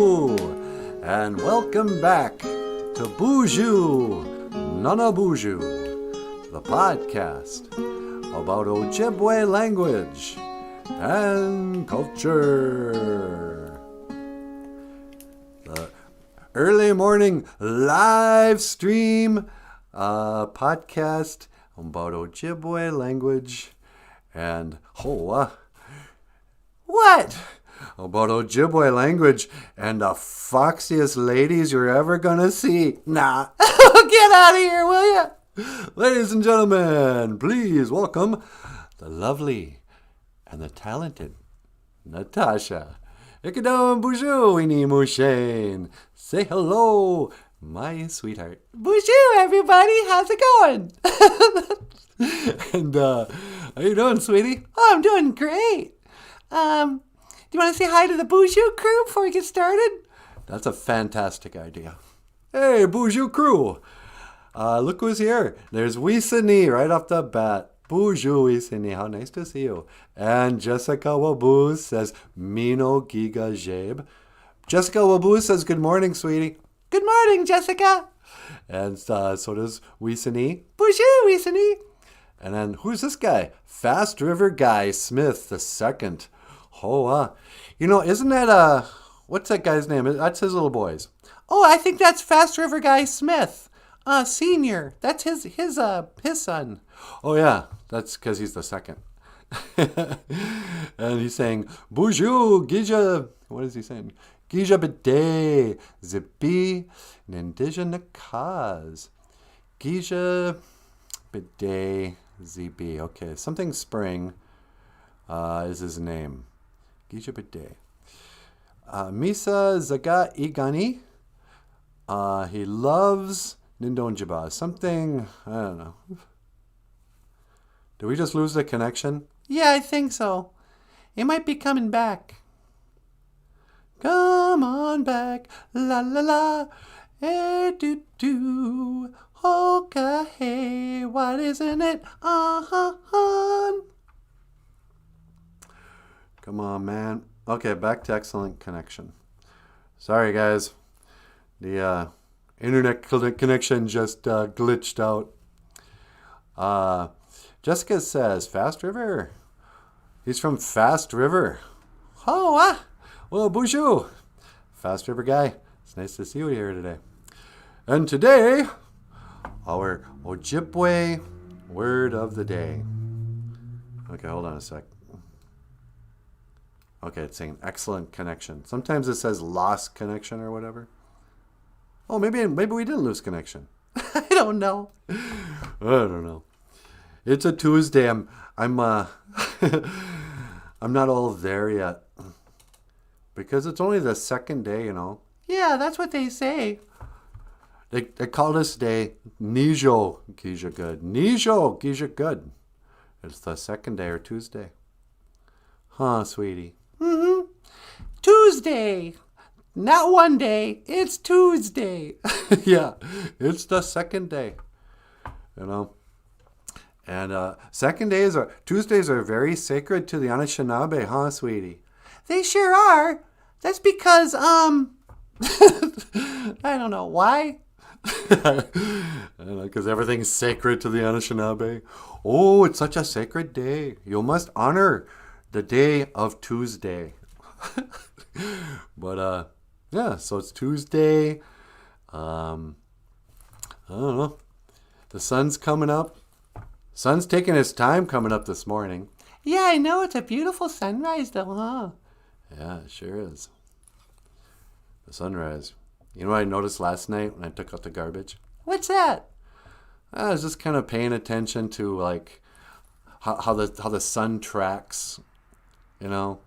BOOZHOO! And welcome back to BOOZHOO NANABOOZHOO, the podcast about Ojibwe language and culture. The early morning live stream podcast about Ojibwe language and what? About Ojibwe language and the foxiest ladies you're ever gonna see. Nah, get out of here, will ya? Ladies and gentlemen, please welcome the lovely and the talented Natasha. Ikadom BOOZHOO ini Mushane. Say hello, my sweetheart. BOOZHOO, everybody. How's it going? And how you doing, sweetie? Oh, I'm doing great. Do you want to say hi to the BOOZHOO crew before we get started? That's a fantastic idea. Hey, BOOZHOO crew. Look who's here. There's Wisani right off the bat. BOOZHOO Wisani, how nice to see you. And Jessica Waboos says, Mino Giga Jabe. Jessica Waboos says, good morning, sweetie. Good morning, Jessica. And so does Wisani. BOOZHOO Wisani. And then who's this guy? Fast River Guy Smith the second. Isn't that what's that guy's name? That's his little boys. Oh, I think that's Fast River Guy Smith, senior. That's his son. Oh yeah, that's because he's the second. And he's saying, BOOZHOO Gija. What is he saying? Gija Bede Zipi Nindija Nakaz. Gija Bede ZB. Okay, something spring is his name. Gija Bede. Misa Zaga Igani. He loves Nindonjiba. Something, I don't know. Did we just lose the connection? Yeah, I think so. It might be coming back. Come on back. La la la. Eh do do. Hoka hey. What isn't it? Come on, man. Okay, back to excellent connection. Sorry, guys. The internet connection just glitched out. Jessica says, Fast River. He's from Fast River. Well, BOOZHOO. Fast River guy. It's nice to see you here today. And today, our Ojibwe word of the day. Okay, hold on a sec. Okay, it's saying excellent connection. Sometimes it says lost connection or whatever. Oh, maybe we didn't lose connection. I don't know. It's a Tuesday. I'm I'm not all there yet. Because it's only the second day, you know. Yeah, that's what they say. They call this day Nijo Gija Good. Nijo Gija Good. It's the second day or Tuesday. Huh, sweetie? Mm-hmm. Tuesday. Not one day. It's Tuesday. Yeah, it's the second day. You know. And Tuesdays are very sacred to the Anishinaabe, huh, sweetie? They sure are. That's because, I don't know. Why? I don't know, because everything's sacred to the Anishinaabe. Oh, it's such a sacred day. You must honor the day of Tuesday. But, yeah, so it's Tuesday. I don't know. The sun's coming up. Sun's taking his time coming up this morning. Yeah, I know. It's a beautiful sunrise, though, huh? Yeah, it sure is. The sunrise. You know what I noticed last night when I took out the garbage? What's that? I was just kind of paying attention to, like, how the sun tracks. You know,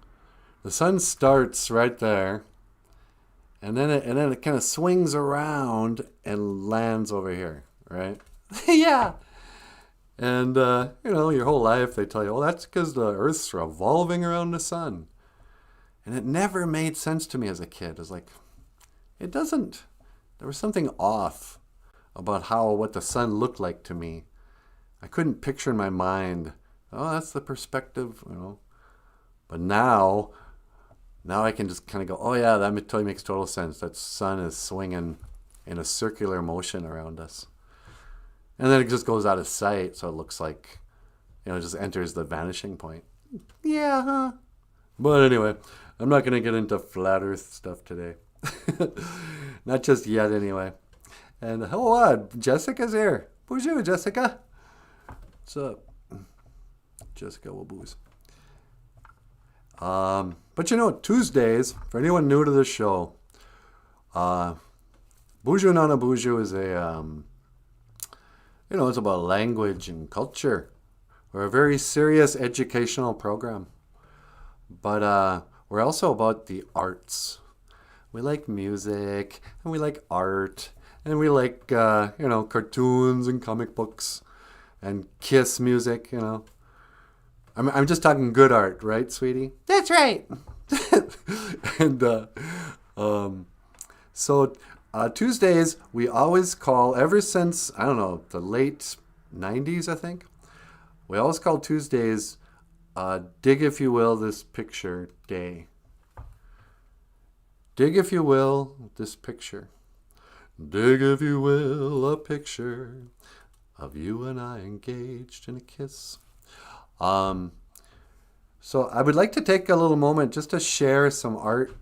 the sun starts right there, and then it kind of swings around and lands over here, right? Yeah. And, your whole life they tell you, oh, that's because the Earth's revolving around the sun. And it never made sense to me as a kid. It was like, it doesn't. There was something off about what the sun looked like to me. I couldn't picture in my mind, oh, that's the perspective, you know. But now, now I can just kind of go, oh yeah, that totally makes total sense. That sun is swinging in a circular motion around us. And then it just goes out of sight, so it looks like, it just enters the vanishing point. Yeah, huh? But anyway, I'm not going to get into flat earth stuff today. Not just yet, anyway. And Jessica's here. Bonjour, Jessica. What's up? Jessica will booze. But Tuesdays, for anyone new to the show, BOOZHOO NANABOOZHOO is it's about language and culture. We're a very serious educational program. But we're also about the arts. We like music, and we like art, and we like, cartoons and comic books and Kiss music, I'm just talking good art, right, sweetie? That's right. And so Tuesdays, we always call, ever since, I don't know, the late 90s, I think, we always call Tuesdays Dig, If You Will, This Picture Day. Dig, if you will, this picture. Dig, if you will, a picture of you and I engaged in a kiss. So I would like to take a little moment just to share some art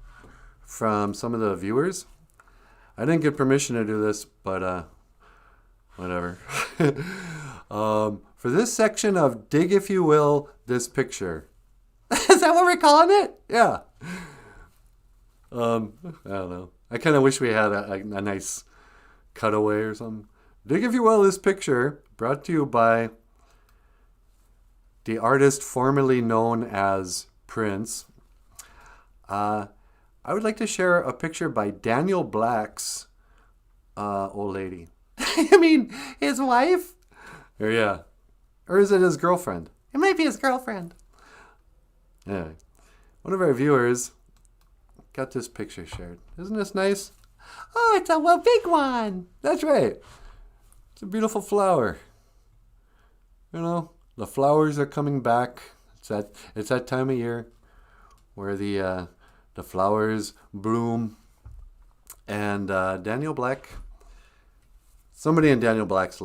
from some of the viewers. I didn't get permission to do this, but whatever. For this section of Dig, If You Will, This Picture. Is that what we're calling it? Yeah. I don't know. I kind of wish we had a nice cutaway or something. Dig, If You Will, This Picture, brought to you by the artist formerly known as Prince. I would like to share a picture by Daniel Black's old lady. I mean, his wife? Or yeah. Or is it his girlfriend? It might be his girlfriend. Anyway, one of our viewers got this picture shared. Isn't this nice? Oh, it's a big one. That's right. It's a beautiful flower. The flowers are coming back. It's that time of year where the flowers bloom. And Daniel Black, somebody in Daniel Black's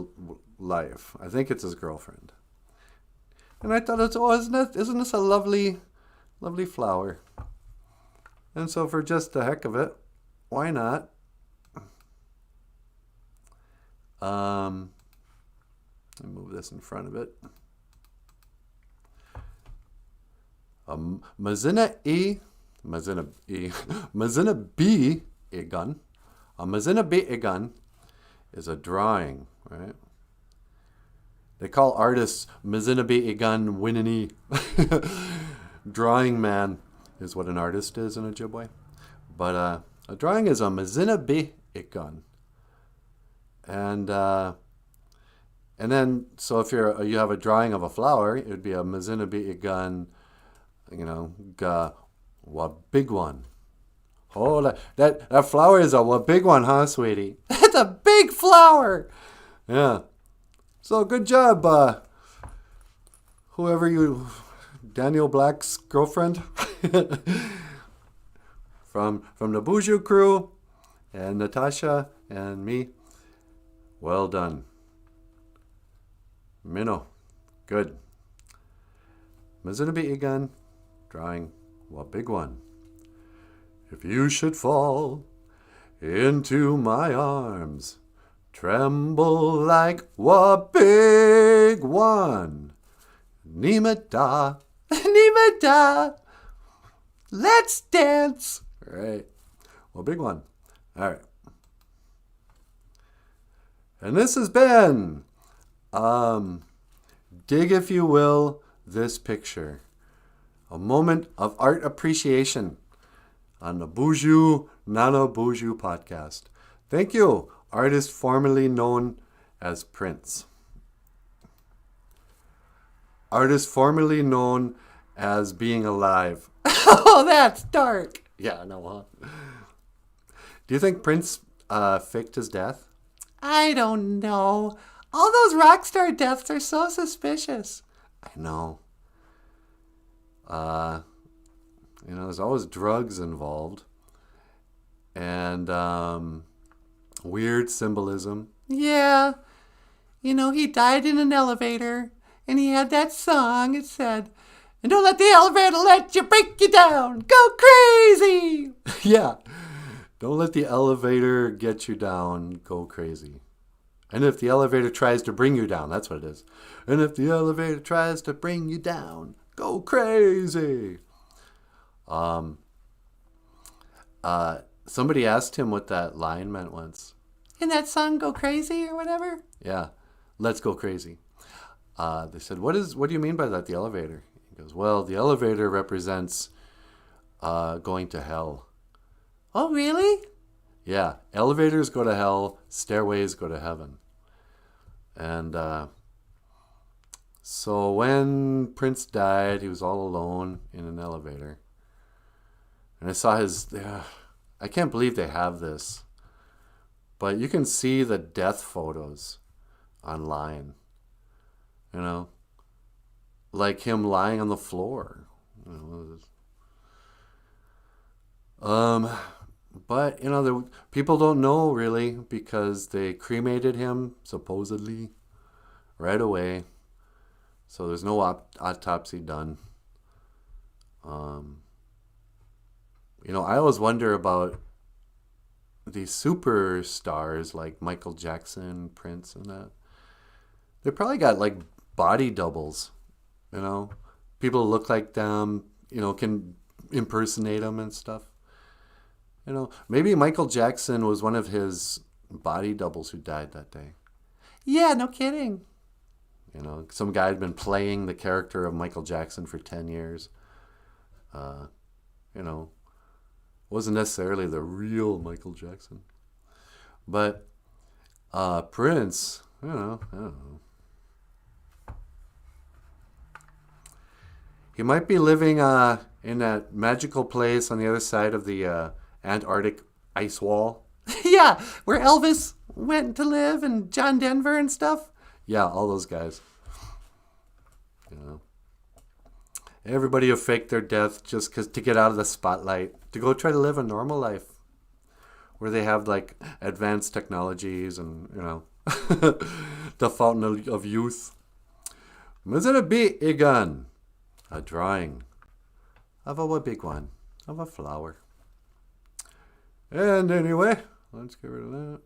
life, I think it's his girlfriend. And I thought, isn't this a lovely, lovely flower? And so for just the heck of it, why not? Let me move this in front of it. Mazina B Egan. A Mazina B Egan is a drawing, right? They call artists Mazina B Egan Winini. Drawing man is what an artist is in Ojibwe. But a drawing is a Mazina B Egan. And then, so if you have a drawing of a flower, it would be a Mazina B Egan, wa big one. Oh, that flower is a wa big one, huh, sweetie? It's a big flower. Yeah. So good job, whoever Daniel Black's girlfriend, from the BOOZHOO crew, and Natasha and me. Well done. Minnow. Good. Mazinabi Igan, drawing wa big one. If you should fall into my arms, tremble like wa big one. Nimada, Nimada, let's dance. All right. Well, big one. All right. And this has been, dig, if you will, this picture. A moment of art appreciation on the BOOZHOO NANABOOZHOO podcast. Thank you, artist formerly known as Prince. Artist formerly known as being alive. Oh, that's dark. Yeah, I know, huh? Do you think Prince faked his death? I don't know. All those rock star deaths are so suspicious. I know. You know, there's always drugs involved. And weird symbolism. Yeah. You know, he died in an elevator. And he had that song. It said, and don't let the elevator let you break you down. Go crazy. Yeah. Don't let the elevator get you down. Go crazy. And if the elevator tries to bring you down, that's what it is. And if the elevator tries to bring you down, go crazy. Somebody asked him what that line meant once. In that song, Go Crazy or whatever? Yeah. Let's go crazy. They said, what do you mean by that, the elevator? He goes, well, the elevator represents going to hell. Oh, really? Yeah. Elevators go to hell. Stairways go to heaven. And so when Prince died, he was all alone in an elevator. And I saw his... I can't believe they have this. But you can see the death photos online. You know? Like him lying on the floor. You know, but, you know, people don't know, really, because they cremated him, supposedly, right away. So there's no autopsy done. You know, I always wonder about these superstars like Michael Jackson, Prince, and that. They probably got, like, body doubles, you know? People look like them, you know, can impersonate them and stuff. You know, maybe Michael Jackson was one of his body doubles who died that day. Yeah, no kidding. You know, some guy had been playing the character of Michael Jackson for 10 years. You know, wasn't necessarily the real Michael Jackson. But Prince, I don't know. He might be living in that magical place on the other side of the Antarctic ice wall. Yeah, where Elvis went to live and John Denver and stuff. Yeah, all those guys. You know, everybody who faked their death just to get out of the spotlight, to go try to live a normal life where they have like advanced technologies and, you know, the fountain of youth. Was it a big gun? A drawing of a big one, of a flower. And anyway, let's get rid of that.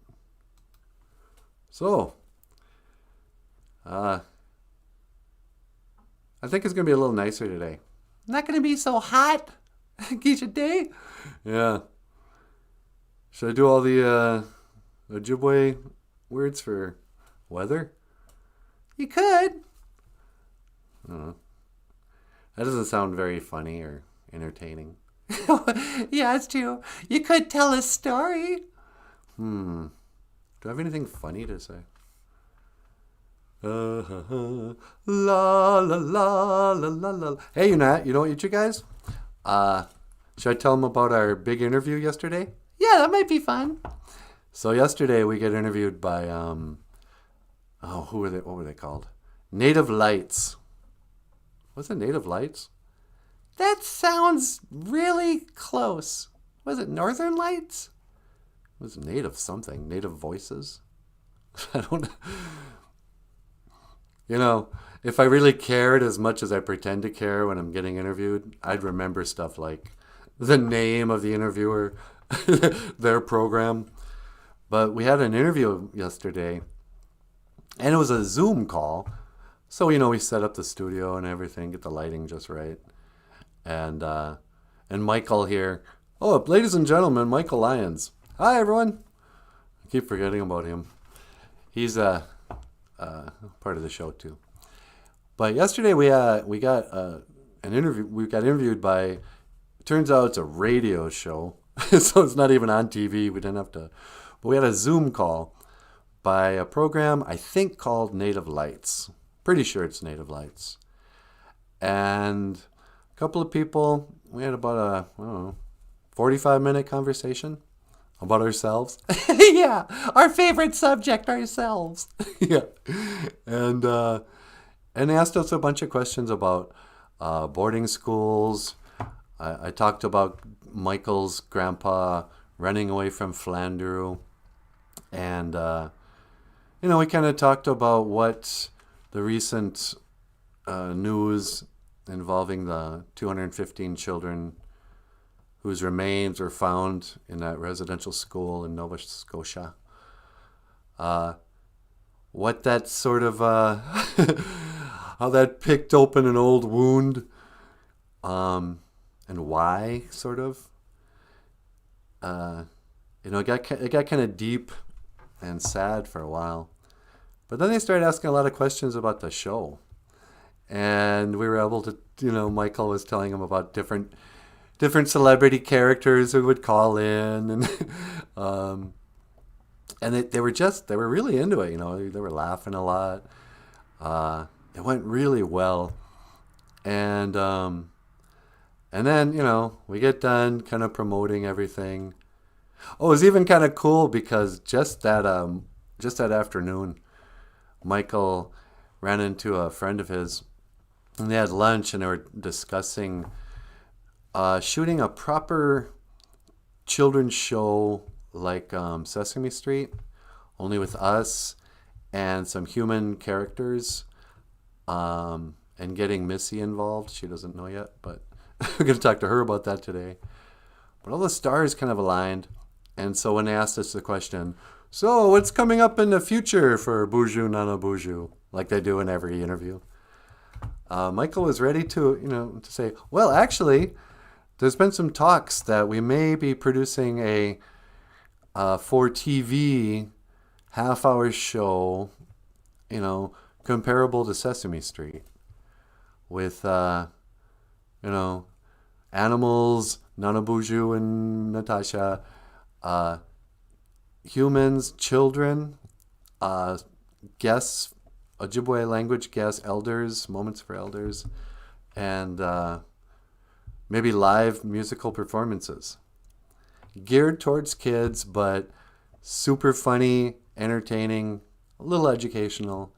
So, I think it's going to be a little nicer today. Not going to be so hot, Geisha Day. Yeah. Should I do all the Ojibwe words for weather? You could. I don't know. That doesn't sound very funny or entertaining. Yeah, it's true. You could tell a story. Do I have anything funny to say? La la la la la la. Hey, you know what, you guys? Should I tell them about our big interview yesterday? Yeah, that might be fun. So yesterday we get interviewed by who were they? What were they called? Native Lights. Was it Native Lights? That sounds really close. Was it Northern Lights? It was Native something. Native Voices? I don't know. You know, if I really cared as much as I pretend to care when I'm getting interviewed, I'd remember stuff like the name of the interviewer, their program. But we had an interview yesterday, and it was a Zoom call. So, you know, we set up the studio and everything, get the lighting just right. And Michael here. Oh, ladies and gentlemen, Michael Lyons. Hi, everyone. I keep forgetting about him. He's part of the show too. But yesterday we got an interview. We got interviewed by. Turns out it's a radio show, so it's not even on TV. We didn't have to. But we had a Zoom call by a program I think called Native Lights. Pretty sure it's Native Lights. And a couple of people. We had about a 45-minute conversation about ourselves. Yeah, our favorite subject, ourselves. Yeah, and asked us a bunch of questions about boarding schools, I talked about Michael's grandpa running away from Flandreau. And, we kind of talked about what the recent news involving the 215 children whose remains were found in that residential school in Nova Scotia. What that sort of, how that picked open an old wound, and why, sort of. It got kind of deep and sad for a while. But then they started asking a lot of questions about the show. And we were able to, Michael was telling him about different celebrity characters who would call in. And they were really into it, They were laughing a lot. It went really well. And then, we get done kind of promoting everything. Oh, it was even kind of cool because just that afternoon, Michael ran into a friend of his, and they had lunch, and they were discussing shooting a proper children's show like Sesame Street, only with us and some human characters, and getting Missy involved. She doesn't know yet, but we're going to talk to her about that today. But all the stars kind of aligned. And so when they asked us the question, so what's coming up in the future for BOOZHOO NANABOOZHOO, like they do in every interview, Michael was ready to say, well, actually, there's been some talks that we may be producing a for TV half-hour show, comparable to Sesame Street, with animals, NanaBOOZHOO and Natasha, humans, children, guests, Ojibwe language guests, elders, moments for elders, and maybe live musical performances. Geared towards kids, but super funny, entertaining, a little educational,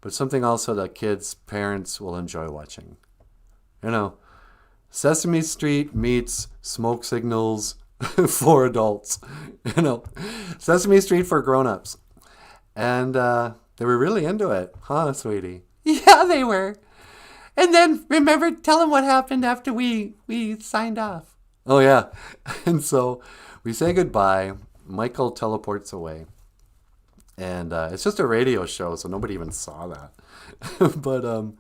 but something also that kids' parents will enjoy watching. Sesame Street meets Smoke Signals for adults. Sesame Street for grown-ups. And they were really into it, huh, sweetie? Yeah, they were. And then, remember, tell them what happened after we signed off. Oh, yeah. And so we say goodbye. Michael teleports away. And it's just a radio show, so nobody even saw that. But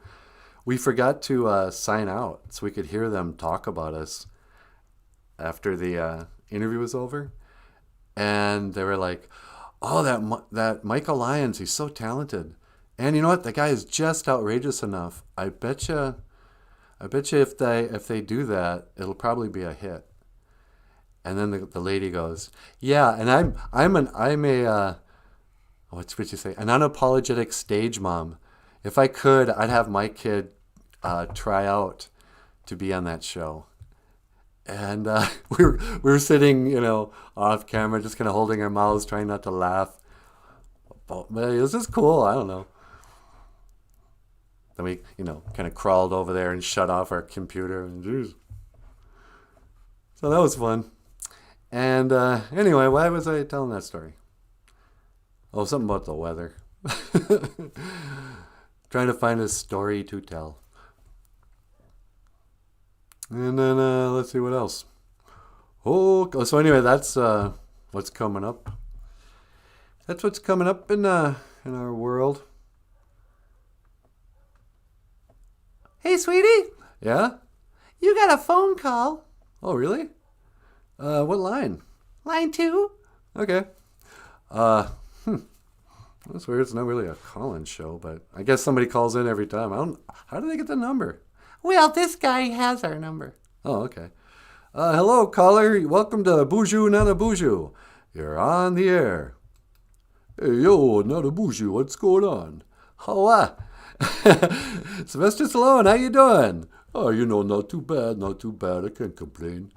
we forgot to sign out so we could hear them talk about us after the interview was over. And they were like, oh, that Michael Lyons, he's so talented. And you know what? The guy is just outrageous enough. I bet you if they do that, it'll probably be a hit. And then the lady goes, yeah, and I'm a what's what you say? An unapologetic stage mom. If I could, I'd have my kid try out to be on that show. And we were sitting, off camera, just kind of holding our mouths, trying not to laugh. But it was just cool. I don't know. Then we, kind of crawled over there and shut off our computer. And geez. So that was fun. And anyway, why was I telling that story? Oh, something about the weather. Trying to find a story to tell. And then let's see what else. Oh, so anyway, that's what's coming up. That's what's coming up in our world. Hey, sweetie. Yeah? You got a phone call. Oh, really? What line? Line 2. Okay. That's weird. It's not really a call-in show, but I guess somebody calls in every time. How do they get the number? Well, this guy has our number. Oh, okay. Hello, caller. Welcome to BOOZHOO NANABOOZHOO. You're on the air. Hey, yo, NANABOOZHOO, what's going on? Oh, Sylvester Salon, how you doing? Oh, not too bad. I can't complain.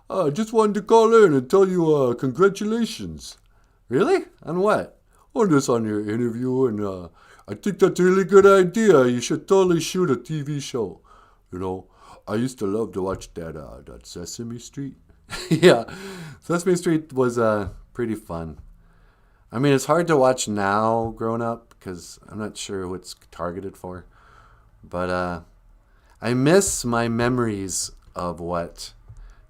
I just wanted to call in and tell you congratulations. Really? On what? On your interview, and I think that's a really good idea. You should totally shoot a TV show. I used to love to watch that Sesame Street. Yeah, Sesame Street was pretty fun. I mean, it's hard to watch now, grown up, because I'm not sure who it's targeted for. But I miss my memories of what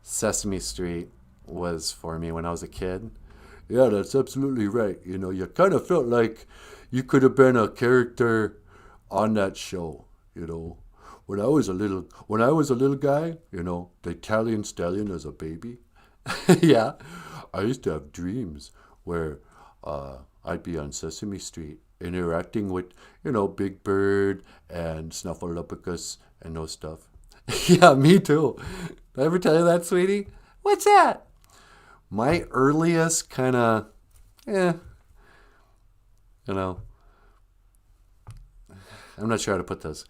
Sesame Street was for me when I was a kid. Yeah, that's absolutely right. You know, you kind of felt like you could have been a character on that show. You know, when I was a little guy, you know, the Italian stallion as a baby. Yeah, I used to have dreams where I'd be on Sesame Street interacting with, you know, Big Bird and Snuffleupagus and those stuff. Yeah, me too. Did I ever tell you that, sweetie? What's that? My earliest kind of, you know, I'm not sure how to put this.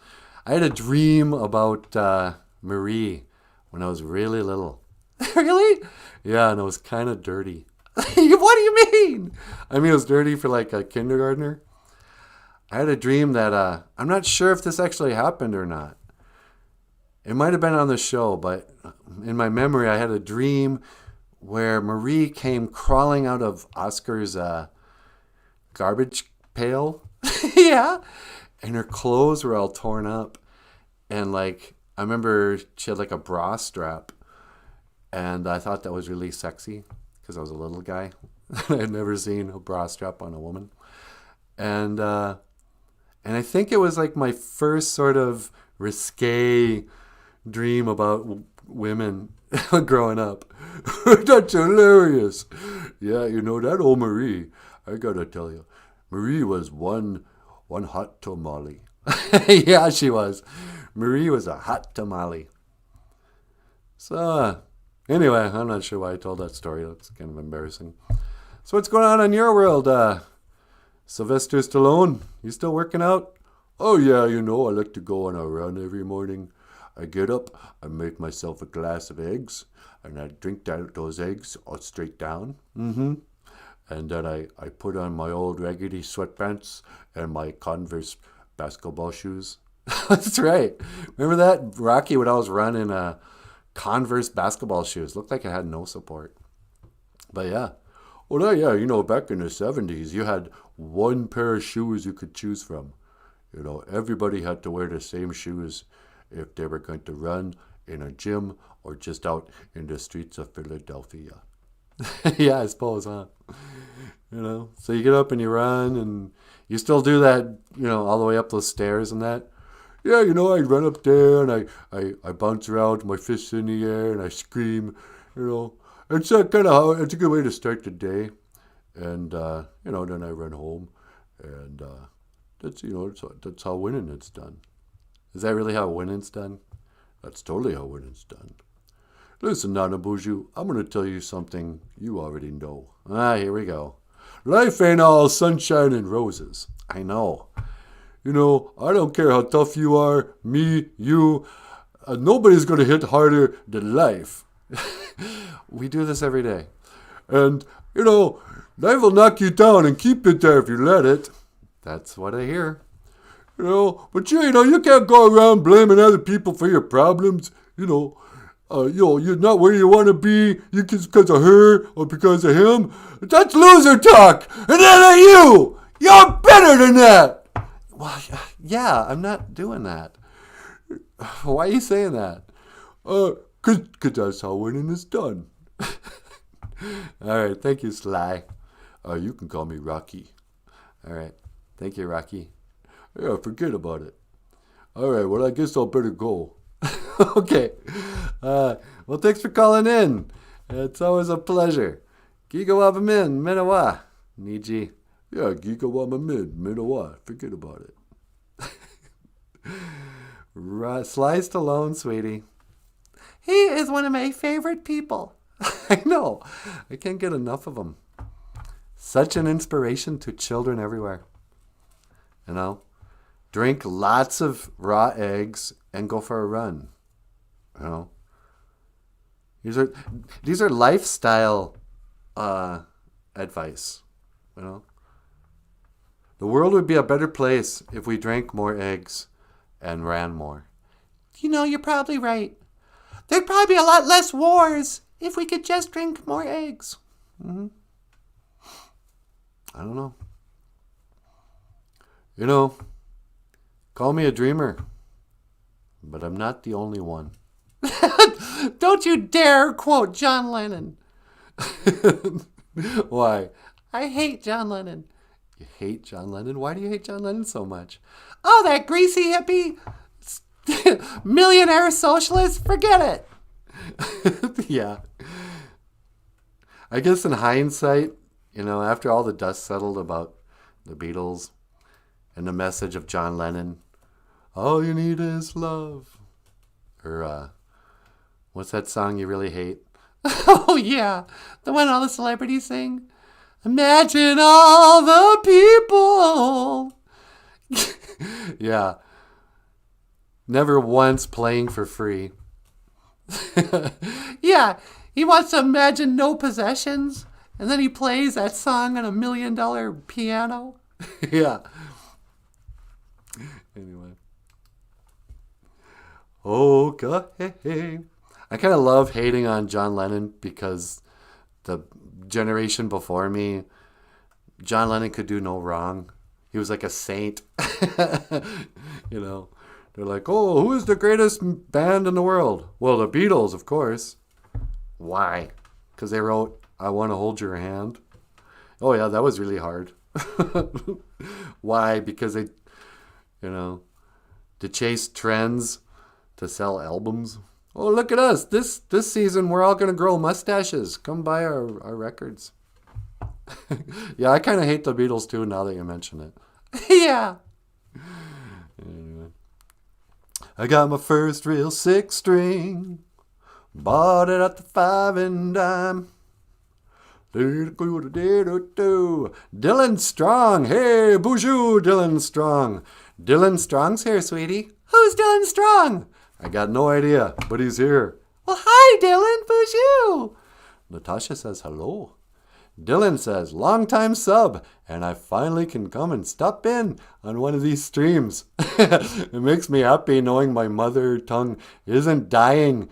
I had a dream about Marie when I was really little. Really? Yeah, and it was kind of dirty. What do you mean? I mean, it was dirty for like a kindergartner. I had a dream that, I'm not sure if this actually happened or not. It might have been on the show, but in my memory, I had a dream where Marie came crawling out of Oscar's garbage pail. Yeah. And her clothes were all torn up. And like, I remember she had like a bra strap. And I thought that was really sexy because I was a little guy. I had never seen a bra strap on a woman. And I think it was like my first sort of risque dream about women growing up. That's hilarious. Yeah, you know, that old Marie, I gotta tell you, Marie was one hot tamale. Yeah, she was. Marie was a hot tamale. So, anyway, I'm not sure why I told that story. That's kind of embarrassing. So what's going on in your world, Sylvester Stallone? You still working out? Oh, yeah, you know, I like to go on a run every morning. I get up, I make myself a glass of eggs, and I drink those eggs all straight down. Mm-hmm. And then I put on my old raggedy sweatpants and my Converse basketball shoes. That's right. Remember that? Rocky would always run in Converse basketball shoes. Looked like it had no support. But yeah. Well, yeah, you know, back in the 70s, you had one pair of shoes you could choose from. You know, everybody had to wear the same shoes if they were going to run in a gym or just out in the streets of Philadelphia. Yeah, I suppose, huh? You know, so you get up and you run and you still do that, you know, all the way up those stairs and that. Yeah, you know, I run up there and I bounce around with my fists in the air and I scream, you know. It's kind of how, it's a good way to start the day. And, you know, then I run home and that's, you know, that's how winning it's done. Is that really how winning's done? That's totally how winning's done. Listen, NanaBOOZHOO, I'm going to tell you something you already know. Here we go. Life ain't all sunshine and roses. I know. You know, I don't care how tough you are, me, you. Nobody's going to hit harder than life. We do this every day. And, you know, life will knock you down and keep it there if you let it. That's what I hear. You know, but you know, you can't go around blaming other people for your problems. You know, you're not where you want to be because of her or because of him. That's loser talk. And that ain't you. You're better than that. Well, yeah, I'm not doing that. Why are you saying that? Cause that's how winning is done. All right, thank you, Sly. You can call me Rocky. All right, thank you, Rocky. Yeah, forget about it. All right, well, I guess I'll better go. Okay. Well, thanks for calling in. It's always a pleasure. Gigawabamin, Minawa. Niji. Yeah, Gigawabamin, Minawa. Forget about it. Sly Stallone, sweetie. He is one of my favorite people. I know. I can't get enough of him. Such an inspiration to children everywhere. You know? Drink lots of raw eggs and go for a run. You know? These are lifestyle advice. You know? The world would be a better place if we drank more eggs and ran more. you're probably right. There'd probably be a lot less wars if we could just drink more eggs. I don't know. Call me a dreamer, but I'm not the only one. Don't you dare quote John Lennon. Why? I hate John Lennon. You hate John Lennon? Why do you hate John Lennon so much? Oh, that greasy hippie millionaire socialist? Forget it. Yeah. I guess in hindsight, after all the dust settled about the Beatles and the message of John Lennon, all you need is love. Or, what's that song you really hate? Oh, yeah. The one all the celebrities sing. Imagine all the people. Yeah. Never once playing for free. Yeah. He wants to imagine no possessions. And then he plays that song on $1 million piano. Yeah. Anyway. Okay. I kind of love hating on John Lennon because the generation before me, John Lennon could do no wrong. He was like a saint. They're like, oh, who is the greatest band in the world? Well, the Beatles, of course. Why? Because they wrote, I Want to Hold Your Hand. Oh, yeah, that was really hard. Why? Because they, to chase trends, to sell albums. Oh, look at us. This season, we're all going to grow mustaches. Come buy our records. Yeah, I kind of hate the Beatles, too, now that you mention it. Yeah. Anyway. I got my first real 6-string. Bought it at the 5 and dime. Dylan Strong. Hey, BOOZHOO, Dylan Strong. Dylan Strong's here, sweetie. Who's Dylan Strong? I got no idea, but he's here. Well, hi, Dylan. BOOZHOO. Natasha says hello. Dylan says, long time sub, and I finally can come and stop in on one of these streams. It makes me happy knowing my mother tongue isn't dying.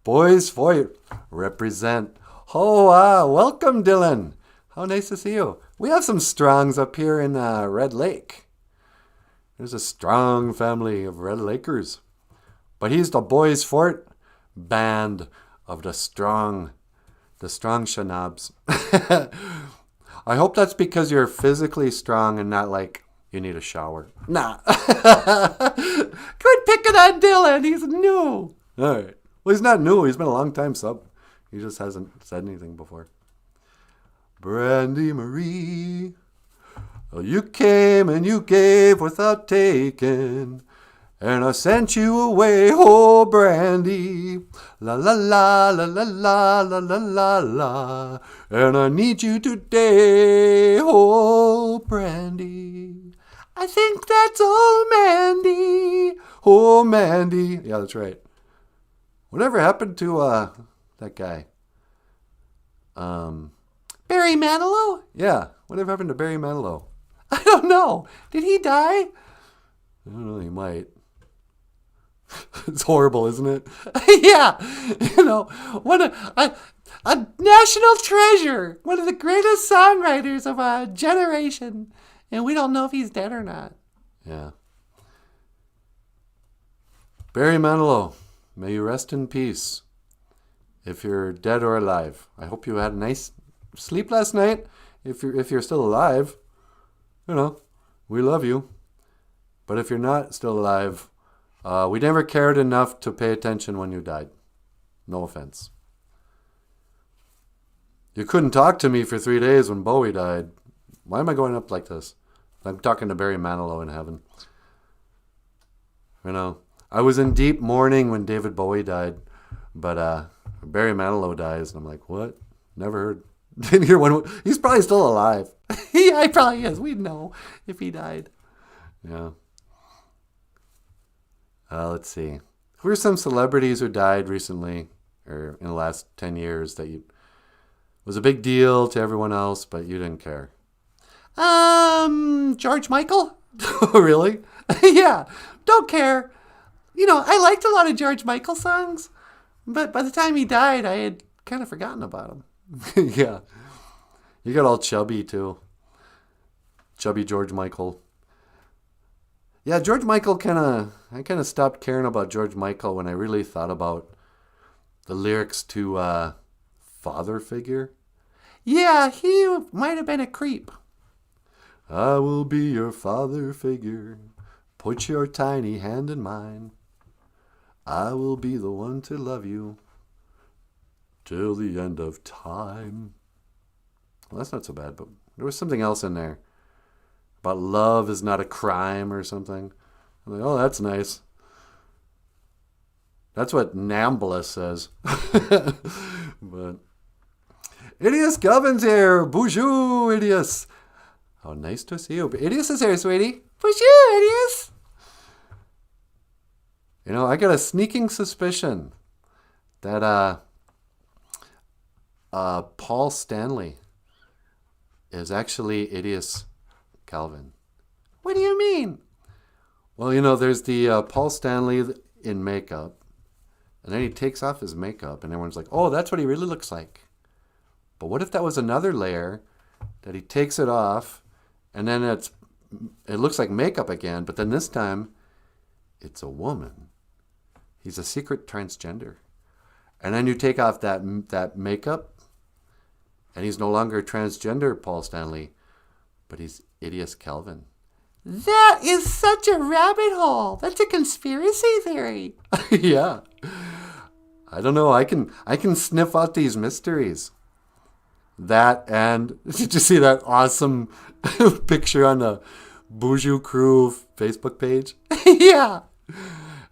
Boys for represent. Oh, welcome, Dylan. How nice to see you. We have some Strongs up here in Red Lake. There's a strong family of Red Lakers. But he's the Boys Fort band of the strong shanabs. I hope that's because you're physically strong and not like you need a shower. Nah. Quit picking on Dylan. He's new. All right. Well, he's not new. He's been a long time sub. He just hasn't said anything before. Brandy Marie, oh, you came and you gave without taking. And I sent you away, oh Brandy, la la la la la la la la la la. And I need you today, oh Brandy. I think that's old Mandy, oh Mandy. Yeah, that's right. Whatever happened to that guy? Barry Manilow? Yeah, whatever happened to Barry Manilow? I don't know. Did he die? I don't know. He might. It's horrible, isn't it? Yeah, what a national treasure, one of the greatest songwriters of a generation, and we don't know if he's dead or not. Yeah. Barry Manilow, may you rest in peace. If you're dead or alive, I hope you had a nice sleep last night. If you're still alive, we love you. But if you're not still alive, we never cared enough to pay attention when you died. No offense. You couldn't talk to me for 3 days when Bowie died. Why am I going up like this? I'm talking to Barry Manilow in heaven. I was in deep mourning when David Bowie died, but Barry Manilow dies, and I'm like, what? Never heard. Didn't hear one. He's probably still alive. Yeah, he probably is. We'd know if he died. Yeah. Let's see. Who are some celebrities who died recently or in the last 10 years that was a big deal to everyone else, but you didn't care? George Michael? Really? Yeah. Don't care. I liked a lot of George Michael songs, but by the time he died, I had kind of forgotten about him. Yeah. You got all chubby, too. Chubby George Michael. Yeah, George Michael I kind of stopped caring about George Michael when I really thought about the lyrics to Father Figure. Yeah, he might have been a creep. I will be your father figure. Put your tiny hand in mine. I will be the one to love you till the end of time. Well, that's not so bad, but there was something else in there about love is not a crime or something. I'm like, oh, that's nice. That's what Nambla says. But Idius Calvin's here. Bonjour, Idius. Oh, nice to see you. Idius is here, sweetie. Bonjour, Idius. I got a sneaking suspicion that Paul Stanley is actually Idius Calvin. What do you mean? Well, there's the Paul Stanley in makeup, and then he takes off his makeup, and everyone's like, oh, that's what he really looks like. But what if that was another layer that he takes it off, and then it looks like makeup again, but then this time it's a woman. He's a secret transgender. And then you take off that makeup, and he's no longer transgender Paul Stanley, but he's Idius Calvin. That is such a rabbit hole. That's a conspiracy theory. Yeah. I don't know. I can sniff out these mysteries. That, and did you see that awesome picture on the BOOZHOO Crew Facebook page? Yeah.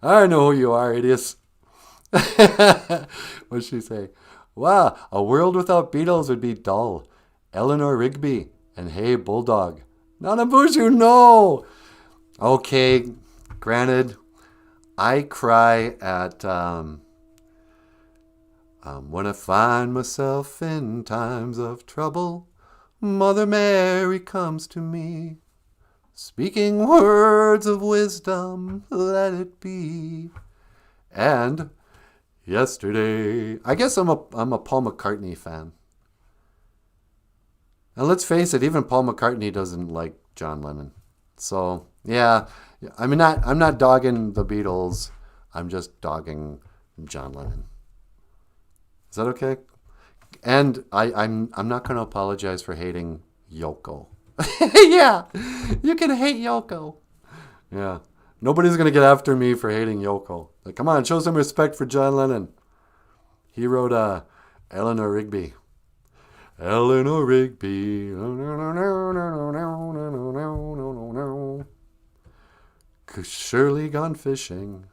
I know who you are, Idius. What'd she say? Wow, a world without Beatles would be dull. Eleanor Rigby and Hey Bulldog. Nanaboozhoo, no! Okay, granted, I cry at when I find myself in times of trouble, Mother Mary comes to me, speaking words of wisdom, let it be. And yesterday, I guess I'm a Paul McCartney fan. And let's face it, even Paul McCartney doesn't like John Lennon. So, yeah, I'm not dogging the Beatles. I'm just dogging John Lennon. Is that okay? And I'm not going to apologize for hating Yoko. Yeah, you can hate Yoko. Yeah. Nobody's going to get after me for hating Yoko. Like, come on, show some respect for John Lennon. He wrote Eleanor Rigby. Eleanor Rigby. Surely gone fishing.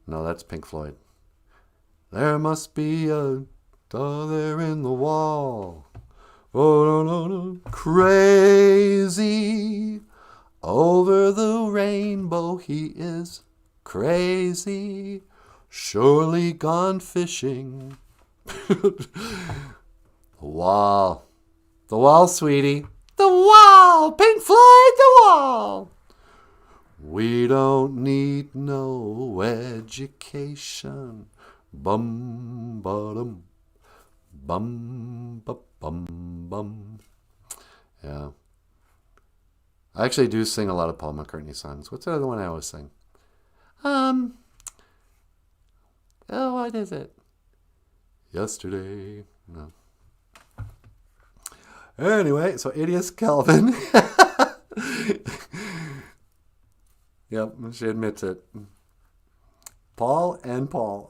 No, that's Pink Floyd. There must be a door there in the wall. Oh, no. Crazy. Over the rainbow he is crazy. Surely gone fishing. The Wall. The Wall, sweetie. The Wall. Pink Floyd, The Wall. We don't need no education. Bum ba dum. Bum ba bum bum. Yeah. I actually do sing a lot of Paul McCartney songs. What's the other one I always sing? Oh, what is it? Yesterday. No. Anyway, so Idius Calvin. Yep, she admits it. Paul and Paul.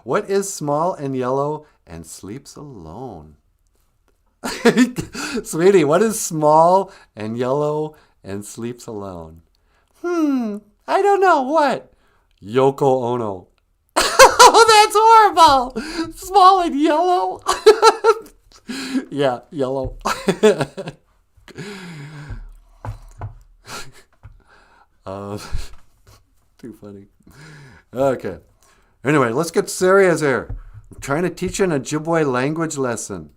What is small and yellow and sleeps alone? Sweetie, what is small and yellow and sleeps alone? I don't know. What? Yoko Ono. Oh, that's horrible. Small and yellow. Yeah, yellow. Too funny. Okay. Anyway, let's get serious here. I'm trying to teach you an Ojibwe language lesson.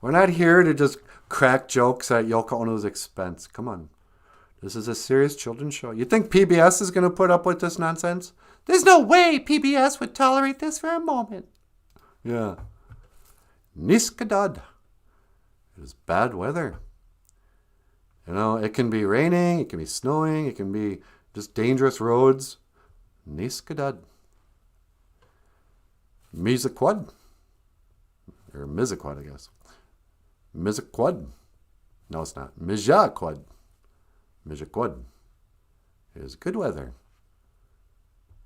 We're not here to just crack jokes at Yoko Ono's expense. Come on. This is a serious children's show. You think PBS is going to put up with this nonsense? There's no way PBS would tolerate this for a moment. Yeah. Niskadad. It is bad weather. You know, it can be raining, it can be snowing, it can be just dangerous roads. Niskadad. Mizaquad. Or Mizaquad, I guess. Mizaquad. No, it's not. Mijaquad. Mijaquad. It is good weather.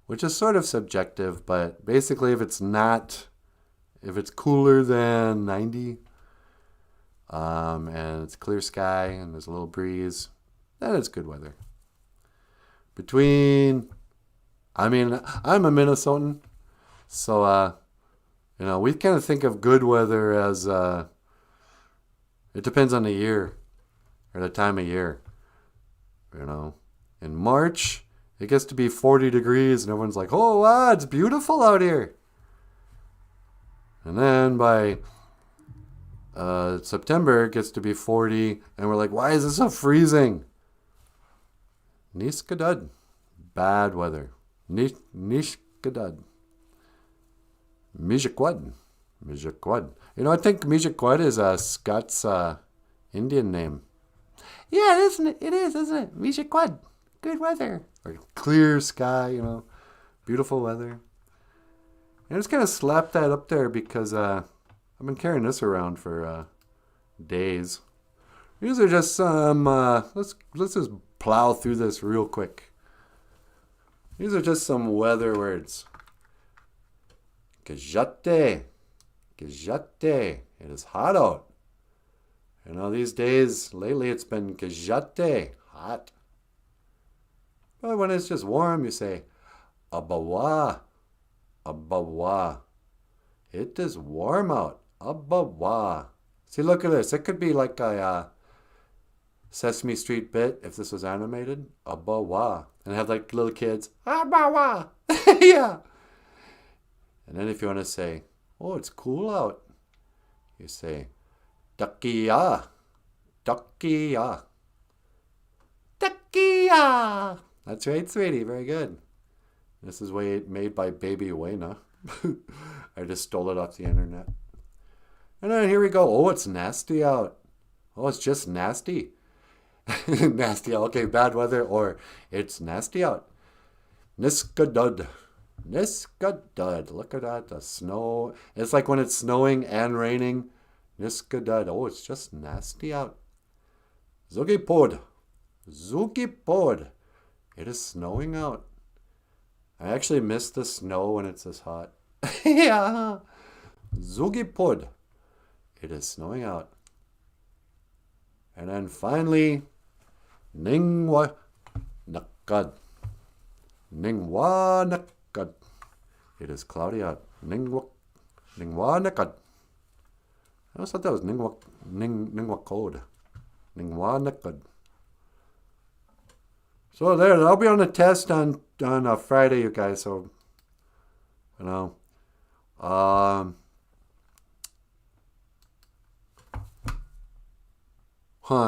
Which is sort of subjective, but basically if it's cooler than 90, and it's clear sky and there's a little breeze, then it's good weather. I'm a Minnesotan, so, we kind of think of good weather as, it depends on the year, or the time of year. In March, it gets to be 40 degrees and everyone's like, oh, wow, it's beautiful out here. And then by September, it gets to be 40 and we're like, why is it so freezing? Niskadad. Bad weather. Nishkadad. Mijaquad. Mijaquad. I think Mijaquad is a Scots Indian name. Yeah, it is, isn't it? Mijaquad. Good weather. Or clear sky, beautiful weather. And I just kind of slapped that up there because I've been carrying this around for days. These are just some, let's just plow through this real quick. These are just some weather words. Gajate. Gajate. It is hot out. These days, lately it's been gajate. Hot. But when it's just warm, you say, abawa. Abawa. It is warm out. Abawa. See, look at this. It could be like a Sesame Street bit if this was animated. Abawa. And have like little kids. Abawa. Yeah. And then if you want to say, oh, it's cool out, you say, takiya. Takiya. Takia. That's right, sweetie. Very good. This is made by Baby Wayna. I just stole it off the internet. And then here we go. Oh, it's nasty out. Oh, it's just nasty. Nasty. Okay, bad weather. Or it's nasty out. Niskadud. Niskadud. Look at that. The snow. It's like when it's snowing and raining. Niskadud. Oh, it's just nasty out. Zugipod. Zugipod. It is snowing out. I actually miss the snow when it's this hot. Yeah. Zugipod. It is snowing out. And then finally, Ningwa Nakad. Ningwa Nakad. It is cloudy out. Ningwa Nakad. I always thought that was Ningwa Code. Ningwa Nakad. So there, I'll be on a test on Friday, you guys. So,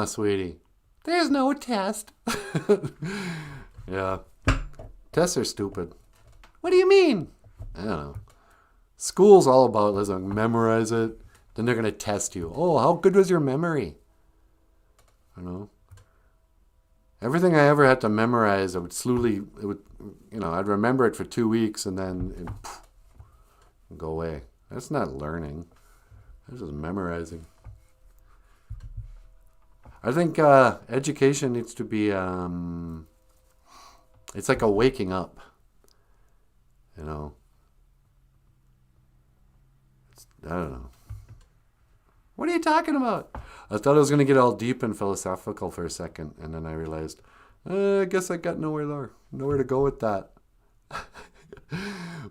sweetie. There's no test. Yeah. Tests are stupid. What do you mean? I don't know. School's all about, listen, memorize it. Then they're going to test you. Oh, how good was your memory? Everything I ever had to memorize, I'd remember it for 2 weeks and then it'd go away. That's not learning. That's just memorizing. I think education needs to be, it's like a waking up. I don't know. What are you talking about? I thought I was going to get all deep and philosophical for a second, and then I realized, I guess I got nowhere to go with that.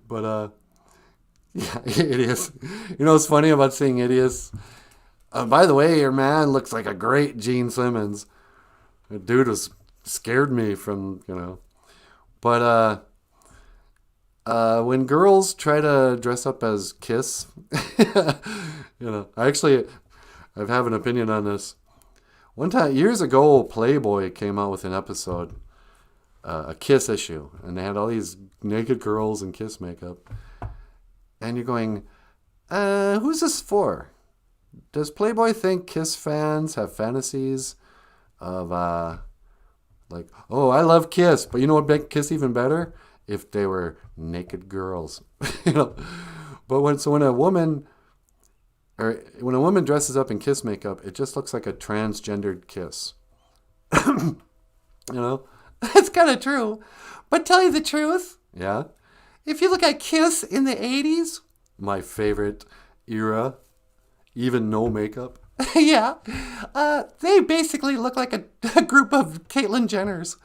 But, yeah, idiots. What's funny about seeing idiots? By the way, your man looks like a great Gene Simmons. The dude scared me from, But, when girls try to dress up as Kiss, I have an opinion on this. One time, years ago, Playboy came out with an episode, a Kiss issue, and they had all these naked girls in Kiss makeup. And you're going, who's this for? Does Playboy think Kiss fans have fantasies of, like, oh, I love Kiss, but you know what make Kiss even better? If they were naked girls, you know. But when a woman dresses up in Kiss makeup, it just looks like a transgendered Kiss. You know? That's kind of true. But tell you the truth, Yeah? if you look at Kiss in the 80s, My favorite era, even no makeup. yeah, they basically look like a group of Caitlyn Jenners.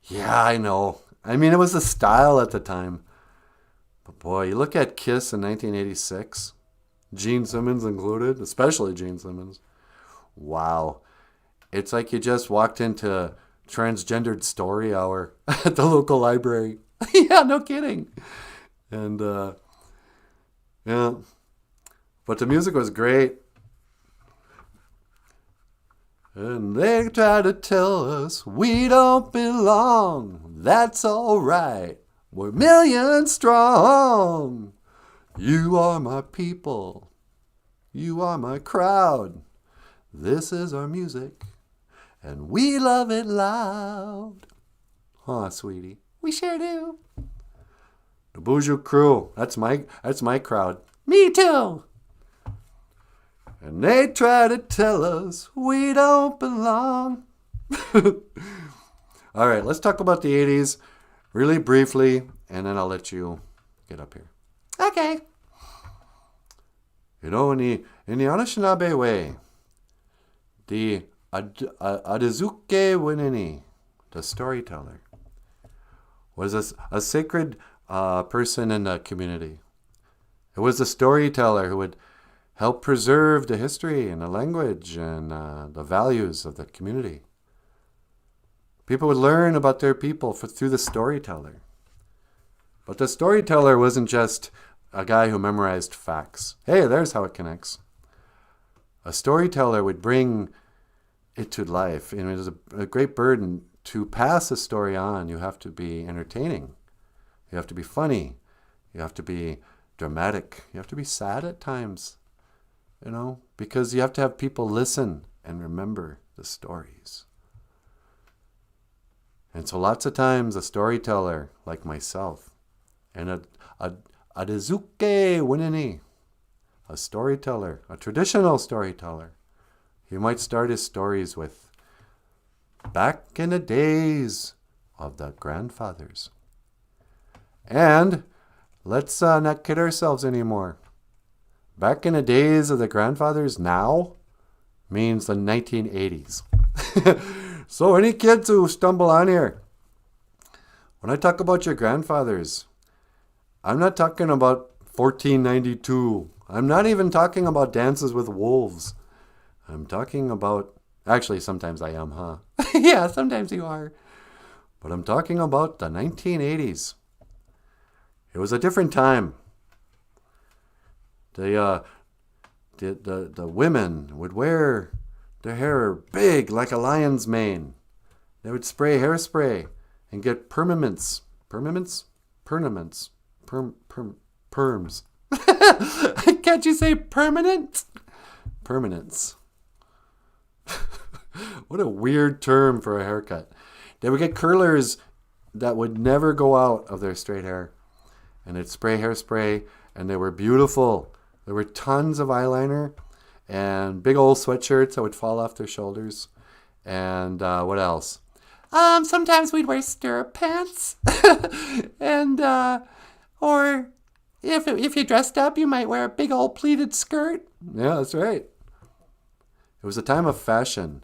Yeah, I know. I mean, it was the style at the time. But boy, you look at Kiss in 1986, Gene Simmons included, especially Gene Simmons. Wow. It's like you just walked into transgendered story hour at the local library. Yeah, no kidding. And, yeah. But the music was great. And they try to tell us we don't belong. That's all right. We're millions strong. You are my people. You are my crowd. This is our music. And we love it loud. Huh, sweetie? We sure do. The BOOZHOO crew. That's my crowd. Me too. And they try to tell us we don't belong. All right, let's talk about the 80s really briefly, and then I'll let you get up here. Okay. You know, in the Anishinaabe way, the Adizuke Winini, the storyteller, was a sacred person in the community. It was the storyteller who would help preserve the history and the language and the values of the community. People would learn about their people through the storyteller. But the storyteller wasn't just a guy who memorized facts. Hey, there's how it connects. A storyteller would bring it to life. And it is a great burden to pass a story on. You have to be entertaining. You have to be funny. You have to be dramatic. You have to be sad at times. You know, because you have to have people listen and remember the stories. And so lots of times a storyteller like myself and a Adizuke Winini, a storyteller, a traditional storyteller, he might start his stories with, back in the days of the grandfathers. And let's not kid ourselves anymore. Back in the days of the grandfathers now means the 1980s. So any kids who stumble on here, when I talk about your grandfathers, I'm not talking about 1492. I'm not even talking about Dances with Wolves. I'm talking about, actually sometimes I am, huh? Yeah, sometimes you are. But I'm talking about the 1980s. It was a different time. The women would wear their hair big like a lion's mane. They would spray hairspray and get perms. Can't you say permanent? Permanents. What a weird term for a haircut. They would get curlers that would never go out of their straight hair. And they'd spray hairspray, and they were beautiful. There were tons of eyeliner and big old sweatshirts that would fall off their shoulders. And what else? Sometimes we'd wear stirrup pants. And, or if you dressed up, you might wear a big old pleated skirt. Yeah, that's right. It was a time of fashion.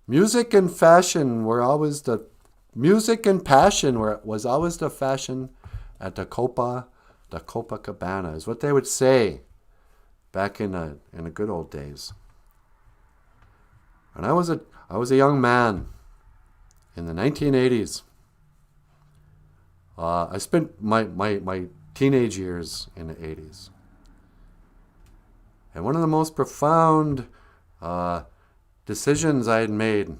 Music and fashion were always the... Music and passion was always the fashion at the Copacabana, is what they would say back in the good old days. And I was a young man in the 1980s. I spent my teenage years in the 80s. And one of the most profound decisions I had made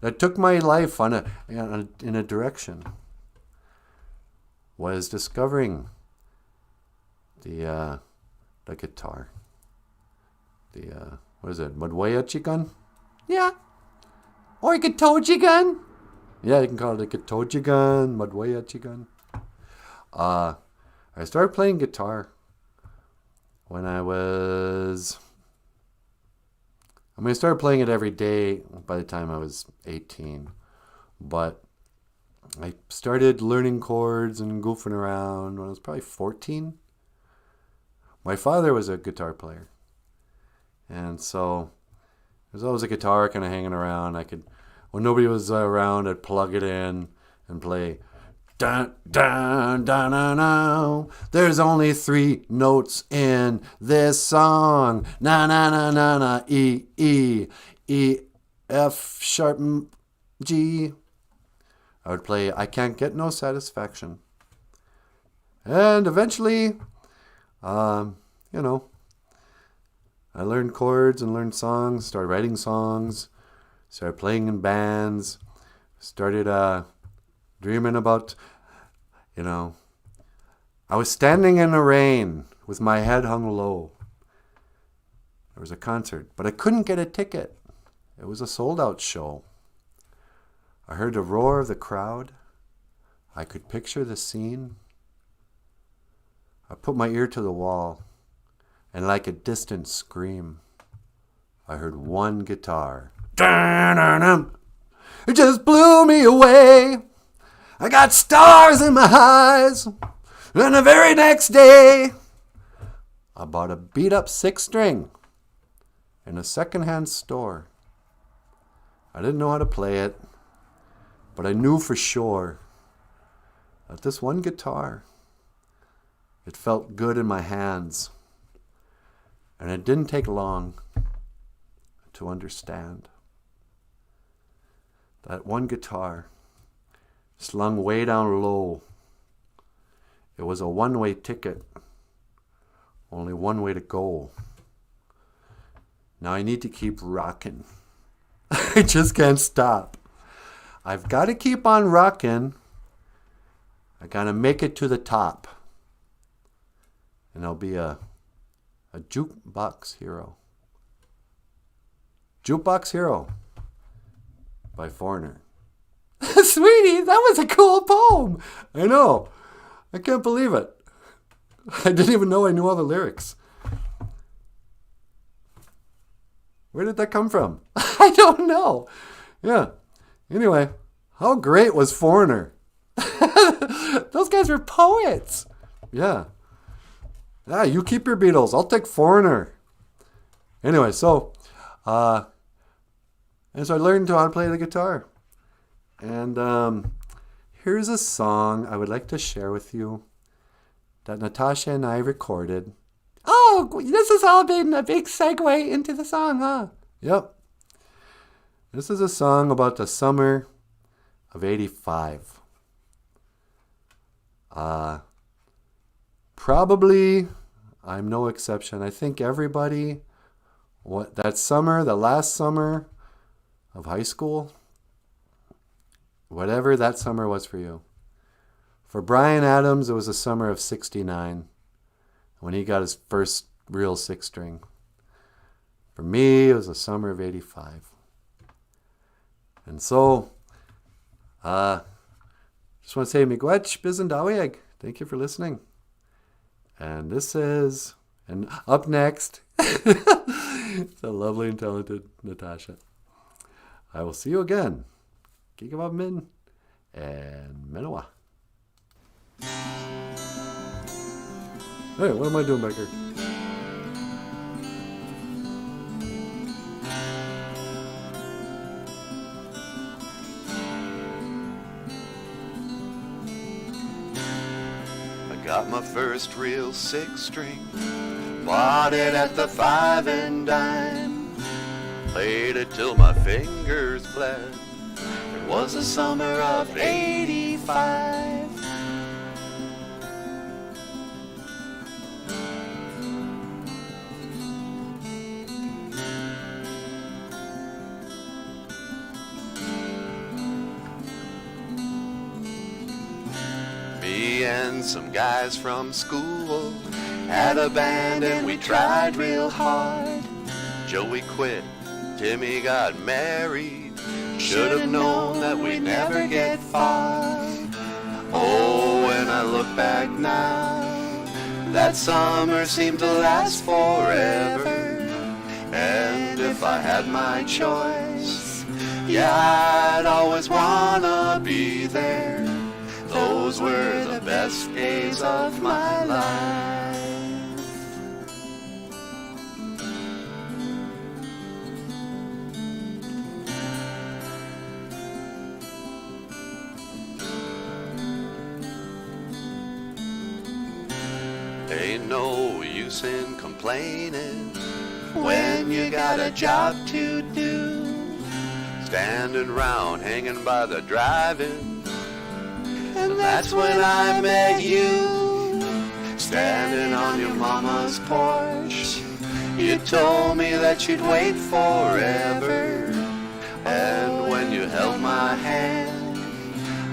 that took my life in a direction was discovering the guitar. What is it? Madwayachigan? Yeah. Or Gatojigan. Yeah, you can call it a Gatojigan, Madwayachigan. I started playing guitar when I started playing it every day by the time I was 18. But I started learning chords and goofing around when I was probably 14. My father was a guitar player. And so there's always a guitar kind of hanging around. When nobody was around, I'd plug it in and play. Dun, dun, dun, dun, dun. There's only 3 notes in this song. Na, na, na, na, na, E, E, E, F sharp, G. I would play I Can't Get No Satisfaction. And eventually, I learned chords and learned songs, started writing songs, started playing in bands, started dreaming about, I was standing in the rain with my head hung low. There was a concert, but I couldn't get a ticket. It was a sold-out show. I heard the roar of the crowd. I could picture the scene. I put my ear to the wall, and like a distant scream, I heard one guitar. It just blew me away. I got stars in my eyes. And the very next day, I bought a beat-up 6-string in a second-hand store. I didn't know how to play it, but I knew for sure that this one guitar, it felt good in my hands. And it didn't take long to understand. That one guitar, slung way down low, it was a one-way ticket. Only one way to go. Now I need to keep rocking. I just can't stop. I've got to keep on rocking. I got to make it to the top. And I'll be a jukebox hero. Jukebox Hero by Foreigner. Sweetie, that was a cool poem. I know. I can't believe it. I didn't even know I knew all the lyrics. Where did that come from? I don't know. Yeah. Anyway, how great was Foreigner? Those guys were poets. Yeah. Yeah, you keep your Beatles. I'll take Foreigner. Anyway, so I learned how to play the guitar. And here's a song I would like to share with you that Natasha and I recorded. Oh, this has all been a big segue into the song, huh? Yep. This is a song about the summer of 85. Probably, I'm no exception. I think everybody, that summer, the last summer of high school, whatever that summer was for you. For Bryan Adams, it was the summer of 69 when he got his first real 6-string. For me, it was the summer of 85. And so, just want to say, miigwech bizandawiyag. Thank you for listening. And and up next, the lovely and talented Natasha. I will see you again. Gigabab Min and Menawa. Hey, what am I doing back here? Got my first real 6-string, bought it at the 5 and dime, played it till my fingers bled. It was the summer of 85. Me and some guys from school had a band and we tried real hard. Joey quit, Timmy got married. Should have known that we'd never get far. Oh, when I look back now, that summer seemed to last forever. And if I had my choice, yeah, I'd always wanna be there. Those were the best days of my life. Ain't no use in complaining when you got a job to do. Standing round hanging by the drive-in, and that's when I met you. Standing on your mama's porch, you told me that you'd wait forever. And when you held my hand,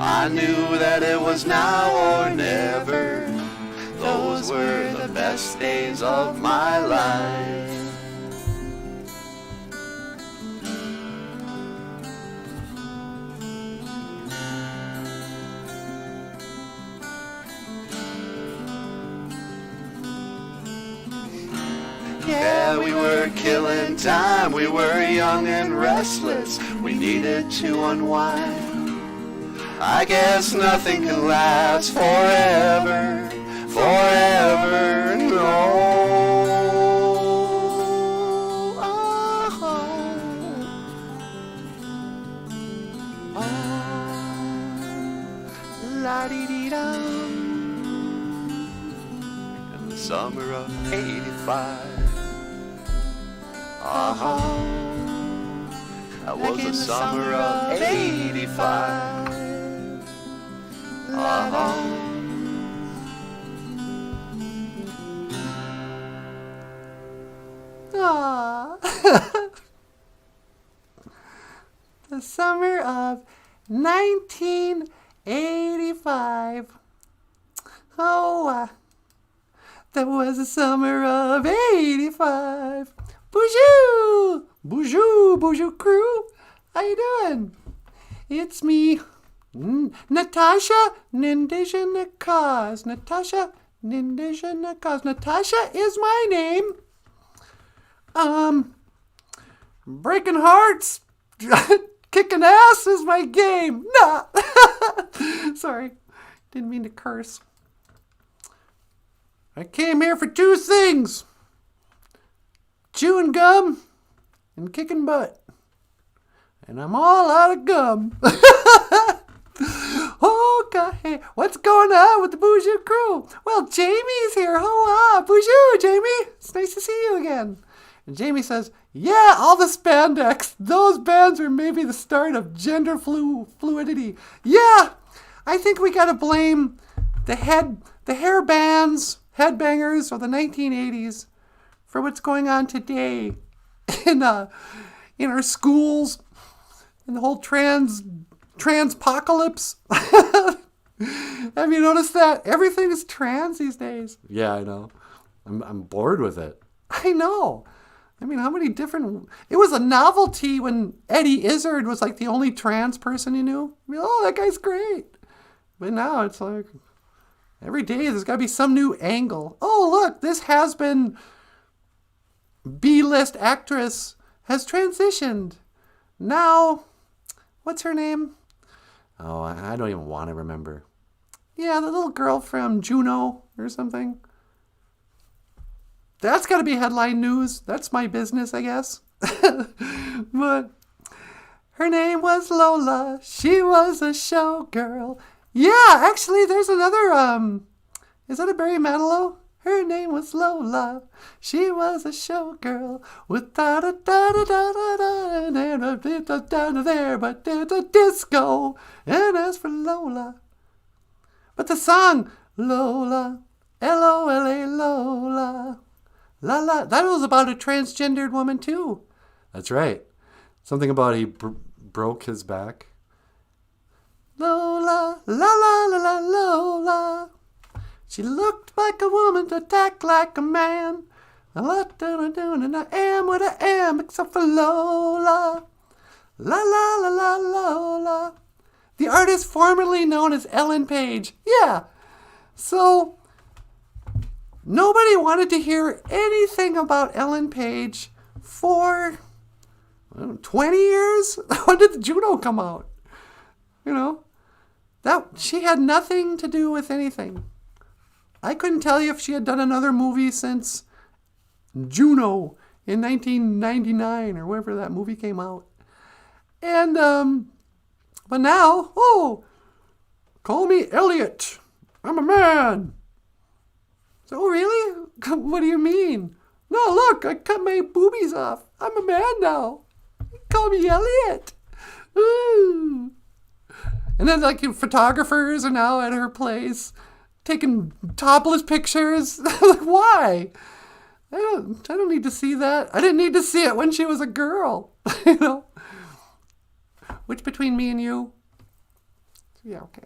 I knew that it was now or never. Those were the best days of my life. Yeah, we were killing time, we were young and restless, we needed to unwind. I guess nothing can last forever, forever, no. La-dee-dee-dum. In the summer of '85. That was the summer of '85. The summer of 1985. That was the summer of '85. BOOZHOO! BOOZHOO! BOOZHOO crew! How you doing? It's me, Natasha Nindijanakaz. Natasha Nindijanakaz. Natasha is my name. Breaking hearts, kicking ass is my game. Nah. Sorry, didn't mean to curse. I came here for two things: chewing gum and kicking butt. And I'm all out of gum. Okay, what's going on with the BOOZHOO crew? Well, Jamie's here. BOOZHOO, Jamie. It's nice to see you again. And Jamie says, yeah, all the spandex. Those bands are maybe the start of gender fluidity. Yeah, I think we got to blame the hair bands, headbangers of the 1980s for what's going on today in our schools, in the whole transpocalypse. Have you noticed that? Everything is trans these days. Yeah, I know. I'm bored with it. I know. I mean, how many different... It was a novelty when Eddie Izzard was like the only trans person you knew. I mean, oh, that guy's great. But now it's like... Every day there's got to be some new angle. Oh, look, this has-been B-list actress has transitioned. Now, what's her name? Oh, I don't even want to remember. Yeah, the little girl from Juno or something. That's got to be headline news. That's my business, I guess. But her name was Lola. She was a showgirl. Yeah, actually, there's another, is that a Barry Manilow? Her name was Lola. She was a showgirl with da-da-da-da-da-da and a bit of down there, but there's a disco. And as for Lola. But the song, Lola, L-O-L-A, Lola, la la, that was about a transgendered woman too. That's right. Something about he broke his back. Lola, la la la la Lola. She looked like a woman to act like a man. And I am what I am except for Lola. La la la la Lola. The artist formerly known as Ellen Page. Yeah. So nobody wanted to hear anything about Ellen Page for 20 years? When did the Juno come out? You know, that she had nothing to do with anything. I couldn't tell you if she had done another movie since Juno in 1999 or whenever that movie came out. And, but now, call me Elliot. I'm a man. So, really? What do you mean? No, look, I cut my boobies off. I'm a man now. Call me Elliot. Ooh. And then, like, photographers are now at her place taking topless pictures. Like, why? I don't need to see that. I didn't need to see it when she was a girl. You know? Which between me and you? Yeah, okay.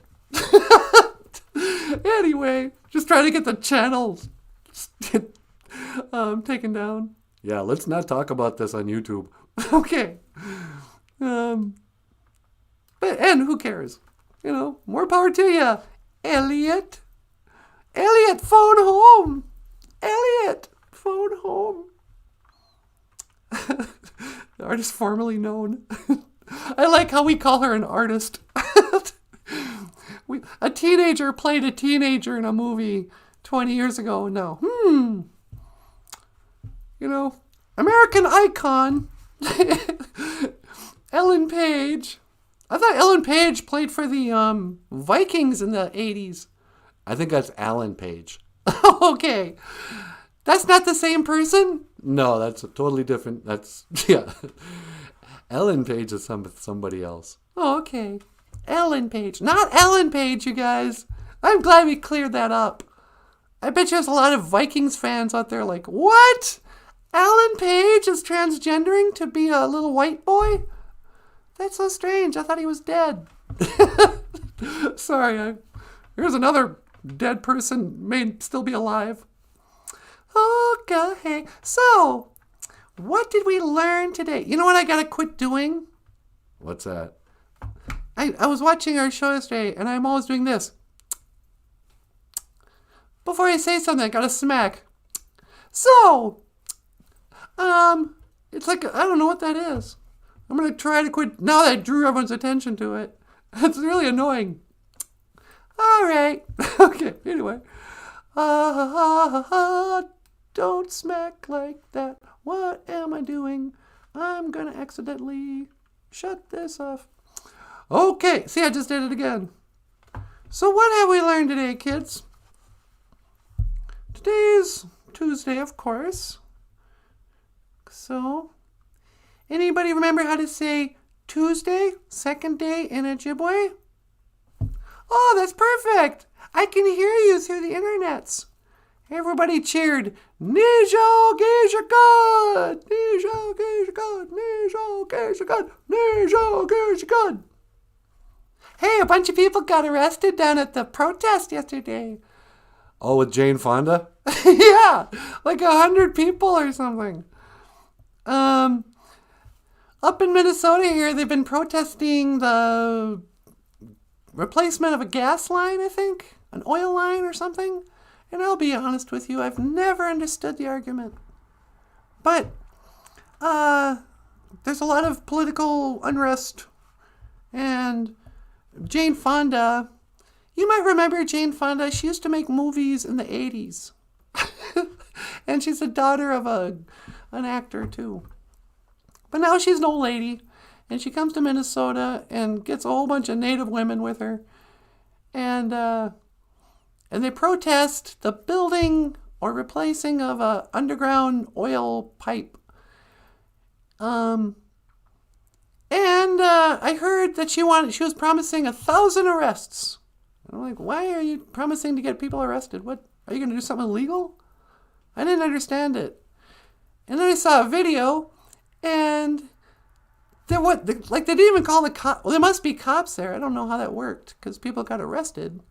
Anyway, just trying to get the channels taken down. Yeah, let's not talk about this on YouTube. Okay. And who cares? You know, more power to you, Elliot. Elliot, phone home. Elliot, phone home. The artist formerly known. I like how we call her an artist. A teenager played a teenager in a movie 20 years ago. No. You know, American icon. Ellen Page. I thought Ellen Page played for the Vikings in the 80s. I think that's Alan Page. Okay. That's not the same person? No, that's totally different. That's, yeah. Ellen Page is somebody else. Oh, okay. Ellen Page. Not Ellen Page, you guys. I'm glad we cleared that up. I bet there's a lot of Vikings fans out there like, what? Alan Page is transgendering to be a little white boy? That's so strange. I thought he was dead. Sorry. Here's another dead person, may still be alive. Okay. So, what did we learn today? You know what I gotta quit doing? What's that? I was watching our show yesterday, and I'm always doing this. Before I say something, I gotta smack. So, it's like, I don't know what that is. I'm gonna try to quit now that I drew everyone's attention to it. It's really annoying. Alright. Okay, anyway. Don't smack like that. What am I doing? I'm gonna accidentally shut this off. Okay, see, I just did it again. So what have we learned today, kids? Today's Tuesday, of course. So, anybody remember how to say Tuesday, second day in Ojibwe? Oh, that's perfect. I can hear you through the internets. Everybody cheered, Nijo Gishagad, Nijo Gishagad, Nijo Gishagad, Nijo Gishagad. Hey, a bunch of people got arrested down at the protest yesterday. Oh, with Jane Fonda? Yeah, like 100 people or something. Up in Minnesota here, they've been protesting the replacement of a gas line, I think, an oil line or something. And I'll be honest with you, I've never understood the argument. But there's a lot of political unrest. And Jane Fonda, you might remember Jane Fonda. She used to make movies in the 80s. And she's the daughter of an actor, too. But now she's an old lady. And she comes to Minnesota and gets a whole bunch of Native women with her. And they protest the building or replacing of an underground oil pipe. And I heard that she was promising 1,000 arrests. And I'm like, why are you promising to get people arrested? What, are you going to do something illegal? I didn't understand it. And then I saw a video, and Like, they didn't even call the cops. Well, there must be cops there. I don't know how that worked, because people got arrested.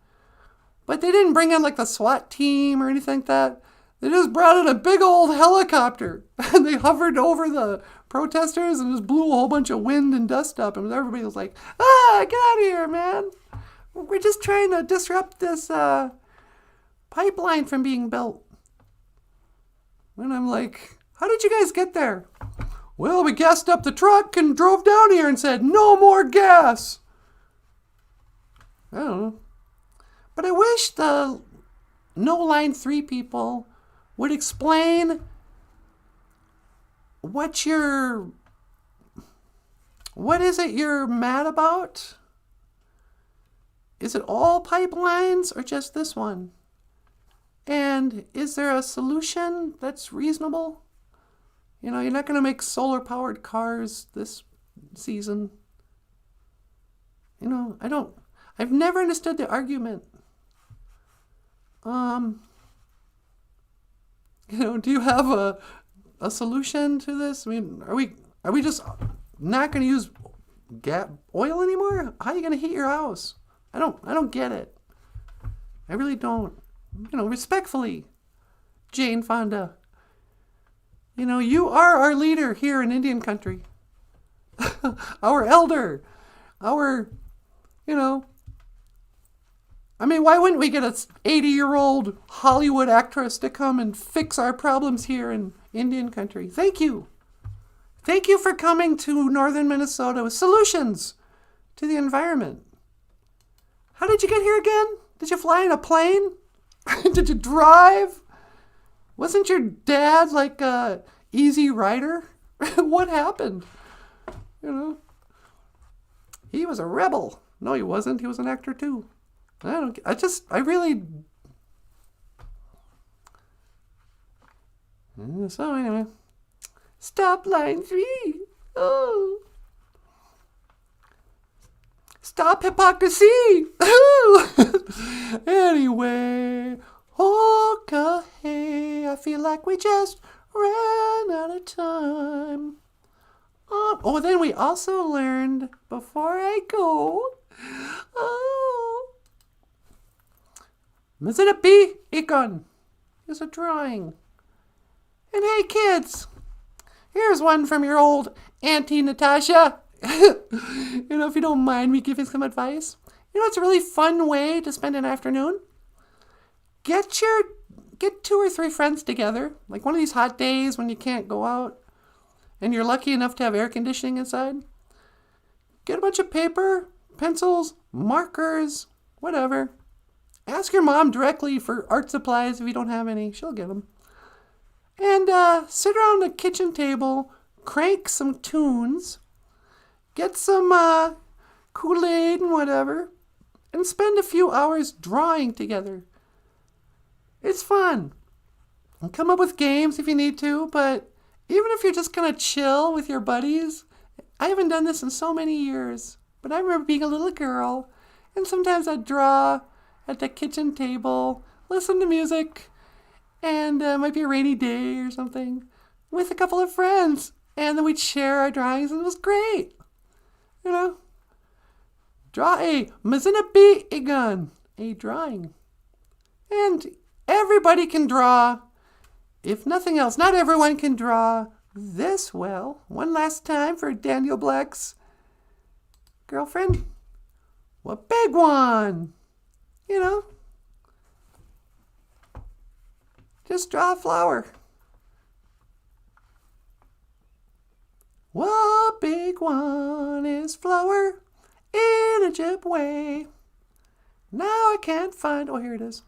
But they didn't bring in, like, the SWAT team or anything like that. They just brought in a big old helicopter. And they hovered over the protesters and just blew a whole bunch of wind and dust up. And everybody was like, get out of here, man. We're just trying to disrupt this pipeline from being built. And I'm like, how did you guys get there? Well, we gassed up the truck and drove down here and said, no more gas. I don't know. But I wish the No Line 3 people would explain what is it you're mad about? Is it all pipelines or just this one? And is there a solution that's reasonable? You know, you're not going to make solar-powered cars this season. You know, I've never understood the argument. You know, do you have a solution to this? I mean, are we just not going to use oil anymore? How are you going to heat your house? I don't get it. I really don't. You know, respectfully, Jane Fonda. You know, you are our leader here in Indian country. Our elder. You know. I mean, why wouldn't we get an 80-year-old Hollywood actress to come and fix our problems here in Indian country? Thank you. Thank you for coming to northern Minnesota with solutions to the environment. How did you get here again? Did you fly in a plane? Did you drive? Wasn't your dad like a easy rider? What happened? You know, he was a rebel. No, he wasn't. He was an actor too. I really. So anyway, stop line 3. Oh. Stop hypocrisy. Anyway, okay, I feel like we just ran out of time. Oh, then we also learned before I go. Mazinapi Ikon is a drawing. And hey, kids, here's one from your old Auntie Natasha. You know, if you don't mind me giving some advice. You know, it's a really fun way to spend an afternoon. Get 2 or 3 friends together, like one of these hot days when you can't go out and you're lucky enough to have air conditioning inside. Get a bunch of paper, pencils, markers, whatever. Ask your mom directly for art supplies if you don't have any. She'll get them. And sit around the kitchen table, crank some tunes, get some Kool-Aid and whatever, and spend a few hours drawing together. It's fun. And come up with games if you need to, but even if you're just going to chill with your buddies, I haven't done this in so many years, but I remember being a little girl, and sometimes I'd draw at the kitchen table, listen to music, and it might be a rainy day or something, with a couple of friends, and then we'd share our drawings, and it was great. You know, draw a Mazinapi Igan, a drawing. And everybody can draw. If nothing else, not everyone can draw this well. One last time for Daniel Black's girlfriend. What big one? You know, just draw a flower. What big one is flower in Ojibwe? Now I can't find, oh, here it is.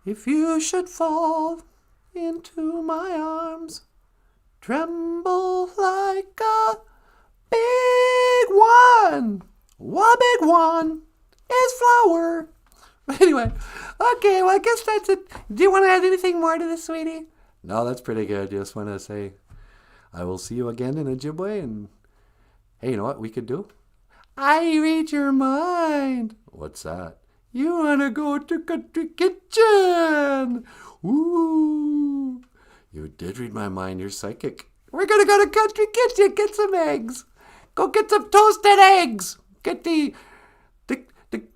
If you should fall into my arms, tremble like a big one. What big one is flower? Anyway, okay, well, I guess that's it. Do you want to add anything more to this, sweetie? No, that's pretty good. Just want to say I will see you again in Ojibwe, and hey, you know what we could do? I read your mind. What's that? You want to go to Country Kitchen? Ooh, you did read my mind. You're psychic. We're gonna go to Country Kitchen, get some eggs. Go get some toasted eggs. Get the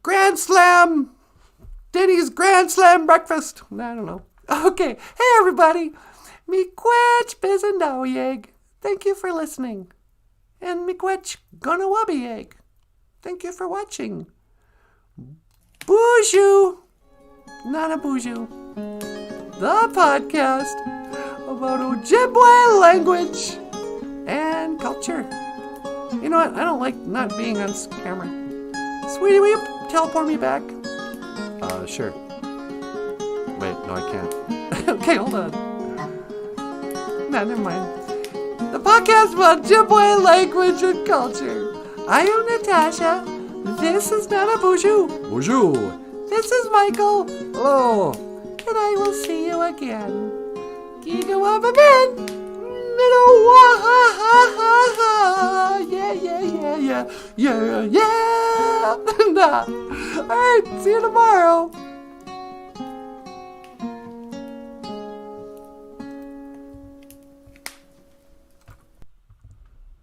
Grand Slam, Denny's Grand Slam breakfast. I don't know. Okay. Hey, everybody. Miigwech Bizandowieg. Thank you for listening. And Miigwech Gonawabieg. Thank you for watching. BOOZHOO NANABOOZHOO. The podcast about Ojibwe language and culture. You know what? I don't like not being on camera. Sweetie, will you teleport me back? Sure. Wait, no, I can't. Okay, hold on. Nah, never mind. The podcast about Ojibwe language and culture. I am Natasha. This is NANABOOZHOO. Bonjour. This is Michael. Hello. And I will see you again. Gigawababen. Yeah. Alright, see you tomorrow.